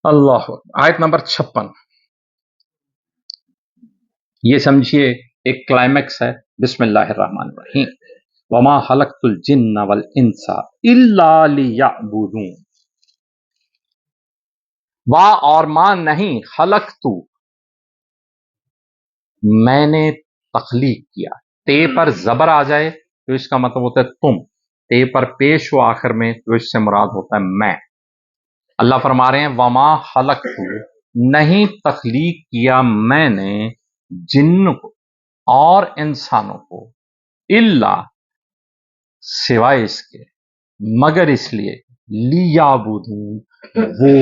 اللہ آیت نمبر 56 یہ سمجھیے ایک کلائمیکس ہے. بسم اللہ الرحمن الرحیم. وما خلقت الجن والانس الا لیعبدون. وا اور ماں نہیں، خلقت میں نے تخلیق کیا. تے پر زبر آ جائے تو اس کا مطلب ہوتا ہے تم، تے پر پیش ہو آخر میں تو اس سے مراد ہوتا ہے میں. اللہ فرما رہے ہیں وما خلقت نہیں تخلیق کیا میں نے جن کو اور انسانوں کو، الا سوائے اس کے، مگر اس لیے لیعبدون وہ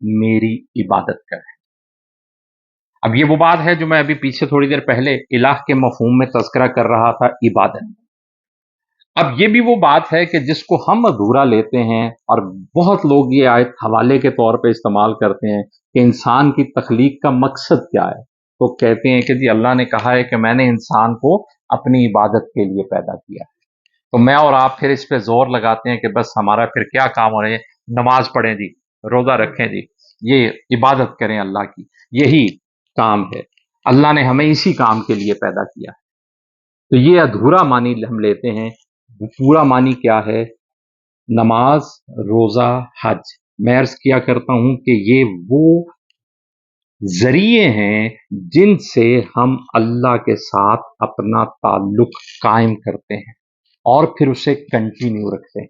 میری عبادت کریں. اب یہ وہ بات ہے جو میں ابھی پیچھے تھوڑی دیر پہلے الہ کے مفہوم میں تذکرہ کر رہا تھا، عبادت. اب یہ بھی وہ بات ہے کہ جس کو ہم ادھورا لیتے ہیں، اور بہت لوگ یہ آیت حوالے کے طور پہ استعمال کرتے ہیں کہ انسان کی تخلیق کا مقصد کیا ہے. تو کہتے ہیں کہ جی اللہ نے کہا ہے کہ میں نے انسان کو اپنی عبادت کے لیے پیدا کیا. تو میں اور آپ پھر اس پہ زور لگاتے ہیں کہ بس ہمارا پھر کیا کام ہو رہے ہیں، نماز پڑھیں جی، روزہ رکھیں جی، یہ عبادت کریں اللہ کی، یہی کام ہے. اللہ نے ہمیں اسی کام کے لیے پیدا کیا. تو یہ ادھورا معنی ہم لیتے ہیں. پورا معنی کیا ہے؟ نماز، روزہ، حج. میں عرض کیا کرتا ہوں کہ یہ وہ ذریعے ہیں جن سے ہم اللہ کے ساتھ اپنا تعلق قائم کرتے ہیں اور پھر اسے کنٹینیو رکھتے ہیں.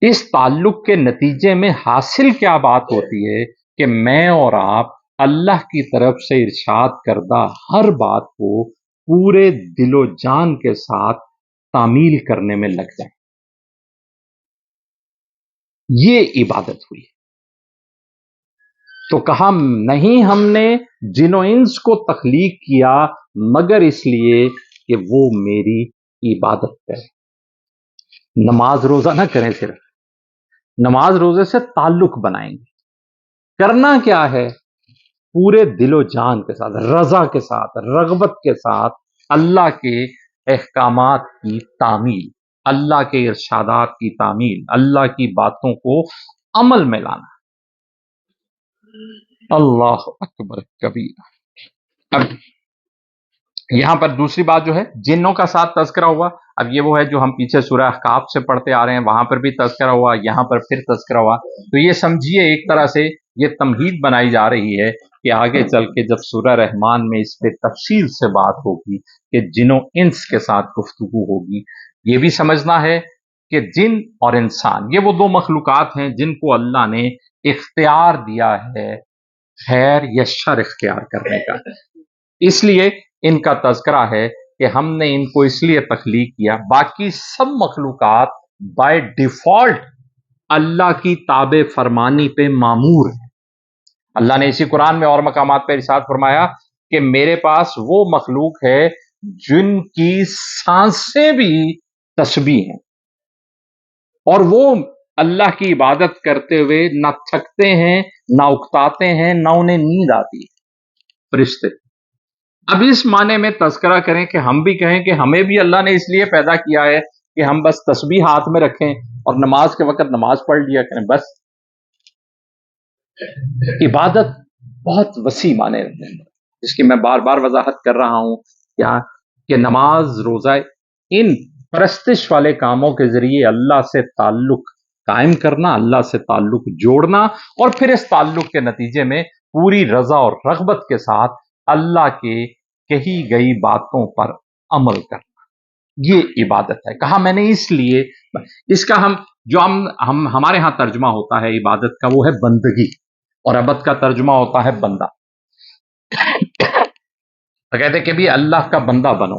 اس تعلق کے نتیجے میں حاصل کیا بات ہوتی ہے کہ میں اور آپ اللہ کی طرف سے ارشاد کردہ ہر بات کو پورے دل و جان کے ساتھ تعمیل کرنے میں لگ جائیں. یہ عبادت ہوئی. تو کہا نہیں ہم نے جن و انس کو تخلیق کیا مگر اس لیے کہ وہ میری عبادت کریں. نماز روزہ نہ کریں، صرف نماز روزے سے تعلق بنائیں گے. کرنا کیا ہے؟ پورے دل و جان کے ساتھ، رضا کے ساتھ، رغبت کے ساتھ اللہ کے احکامات کی تعمیل، اللہ کے ارشادات کی تعمیل، اللہ کی باتوں کو عمل میں لانا. اللہ اکبر کبیر. اب یہاں پر دوسری بات جو ہے جنوں کا ساتھ تذکرہ ہوا. اب یہ وہ ہے جو ہم پیچھے سورہ احقاف سے پڑھتے آ رہے ہیں، وہاں پر بھی تذکرہ ہوا، یہاں پر پھر تذکرہ ہوا. تو یہ سمجھیے ایک طرح سے یہ تمہید بنائی جا رہی ہے کہ آگے چل کے جب سورہ رحمان میں اس پہ تفصیل سے بات ہوگی کہ جنوں انس کے ساتھ گفتگو ہوگی، یہ بھی سمجھنا ہے کہ جن اور انسان یہ وہ دو مخلوقات ہیں جن کو اللہ نے اختیار دیا ہے خیر یا شر اختیار کرنے کا. اس لیے ان کا تذکرہ ہے کہ ہم نے ان کو اس لیے تخلیق کیا. باقی سب مخلوقات بائی ڈیفالٹ اللہ کی تابع فرمانی پہ مامور ہیں. اللہ نے اسی قرآن میں اور مقامات پہ ارشاد فرمایا کہ میرے پاس وہ مخلوق ہے جن کی سانسیں بھی تسبیح ہیں، اور وہ اللہ کی عبادت کرتے ہوئے نہ تھکتے ہیں، نہ اکتاتے ہیں، نہ انہیں نیند آتی ہے. فرشتے. اب اس معنی میں تذکرہ کریں کہ ہم بھی کہیں کہ ہمیں بھی اللہ نے اس لیے پیدا کیا ہے کہ ہم بس تسبیح ہاتھ میں رکھیں اور نماز کے وقت نماز پڑھ لیا کریں بس. عبادت بہت وسیع معنی رہتے ہیں جس کی میں بار بار وضاحت کر رہا ہوں. کیا کہ نماز، روزہ، ان پرستش والے کاموں کے ذریعے اللہ سے تعلق قائم کرنا، اللہ سے تعلق جوڑنا، اور پھر اس تعلق کے نتیجے میں پوری رضا اور رغبت کے ساتھ اللہ کے کہی گئی باتوں پر عمل کرنا، یہ عبادت ہے. کہا میں نے اس لیے اس کا ہم ہمارے ہاں ترجمہ ہوتا ہے عبادت کا وہ ہے بندگی، اور عبد کا ترجمہ ہوتا ہے بندہ. تو کہتے کہ بھی اللہ کا بندہ بنو.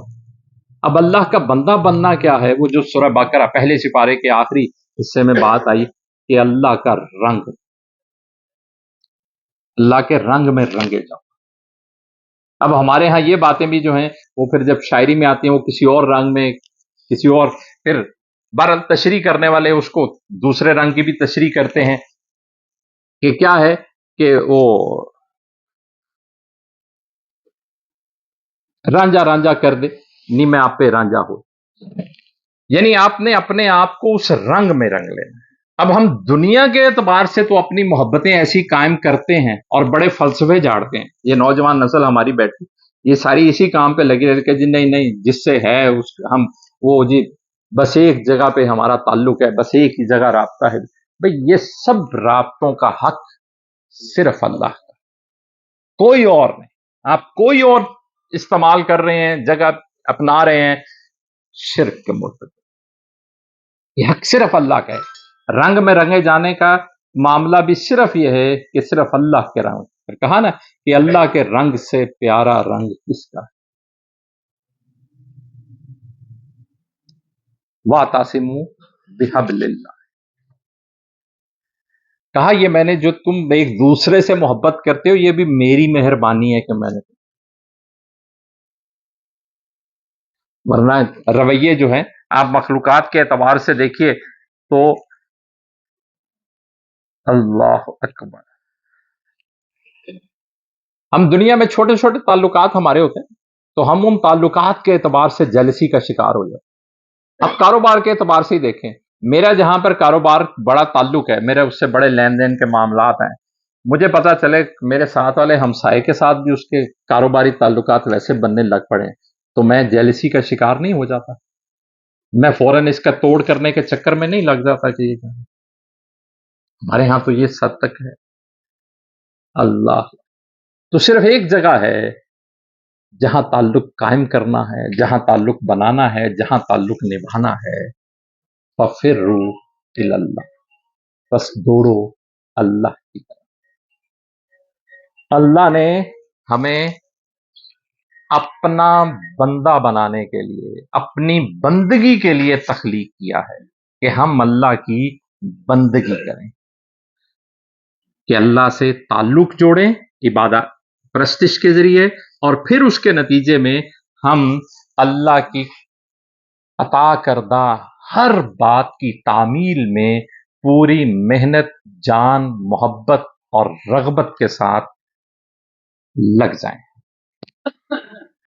اب اللہ کا بندہ بننا کیا ہے؟ وہ جو سورہ بقرہ پہلے سپارے کے آخری حصے میں بات آئی کہ اللہ کا رنگ، اللہ کے رنگ میں رنگے جاؤ. اب ہمارے ہاں یہ باتیں بھی جو ہیں وہ پھر جب شاعری میں آتی ہیں وہ کسی اور رنگ میں، کسی اور، پھر بہرحال تشریح کرنے والے اس کو دوسرے رنگ کی بھی تشریح کرتے ہیں کہ کیا ہے کہ وہ رانجا رانجا کر دے نی میں آپ پہ رانجا ہو، یعنی آپ نے اپنے آپ کو اس رنگ میں رنگ لینا. اب ہم دنیا کے اعتبار سے تو اپنی محبتیں ایسی قائم کرتے ہیں اور بڑے فلسفے جھاڑتے ہیں. یہ نوجوان نسل ہماری بیٹھی یہ ساری اسی کام پہ لگی رہتی کہ جی نہیں نہیں جس سے ہے اس ہم وہ جی بس ایک جگہ پہ ہمارا تعلق ہے، بس ایک ہی جگہ رابطہ ہے. بھئی یہ سب رابطوں کا حق صرف اللہ کا، کوئی اور نہیں. آپ کوئی اور استعمال کر رہے ہیں، جگہ اپنا رہے ہیں، شرک کے مرتکب. یہ حق صرف اللہ کا ہے. رنگ میں رنگے جانے کا معاملہ بھی صرف یہ ہے کہ صرف اللہ کے رنگ. پھر کہا نا کہ اللہ کے رنگ سے پیارا رنگ کس کا ہے. وَاعْتَصِمُوا بِحَبْلِ اللَّهِ. کہا یہ میں نے جو تم ایک دوسرے سے محبت کرتے ہو یہ بھی میری مہربانی ہے کہ میں نے، ورنہ رویے جو ہیں آپ مخلوقات کے اعتبار سے دیکھیے تو اللہ اکبر، ہم دنیا میں چھوٹے چھوٹے تعلقات ہمارے ہوتے ہیں تو ہم ان تعلقات کے اعتبار سے جیلسی کا شکار ہو جاتے ہیں. اب کاروبار کے اعتبار سے ہی دیکھیں، میرا جہاں پر کاروبار بڑا تعلق ہے، میرے اس سے بڑے لین دین کے معاملات ہیں، مجھے پتا چلے میرے ساتھ والے ہمسائے کے ساتھ بھی اس کے کاروباری تعلقات ویسے بننے لگ پڑے تو میں جیلسی کا شکار نہیں ہو جاتا، میں فوراً اس کا توڑ کرنے کے چکر میں نہیں لگ جاتا کہ یہ کیا ہے. ہمارے ہاں تو یہ سب تک ہے. اللہ تو صرف ایک جگہ ہے جہاں تعلق قائم کرنا ہے، جہاں تعلق بنانا ہے، جہاں تعلق نبھانا ہے. فَفِرُّوا إِلَى اللَّهِ، بس دوڑو اللہ کی طرف. اللہ نے ہمیں اپنا بندہ بنانے کے لیے، اپنی بندگی کے لیے تخلیق کیا ہے کہ ہم اللہ کی بندگی کریں، کہ اللہ سے تعلق جوڑیں عبادت پرستش کے ذریعے، اور پھر اس کے نتیجے میں ہم اللہ کی عطا کردہ ہر بات کی تعمیل میں پوری محنت، جان، محبت اور رغبت کے ساتھ لگ جائیں.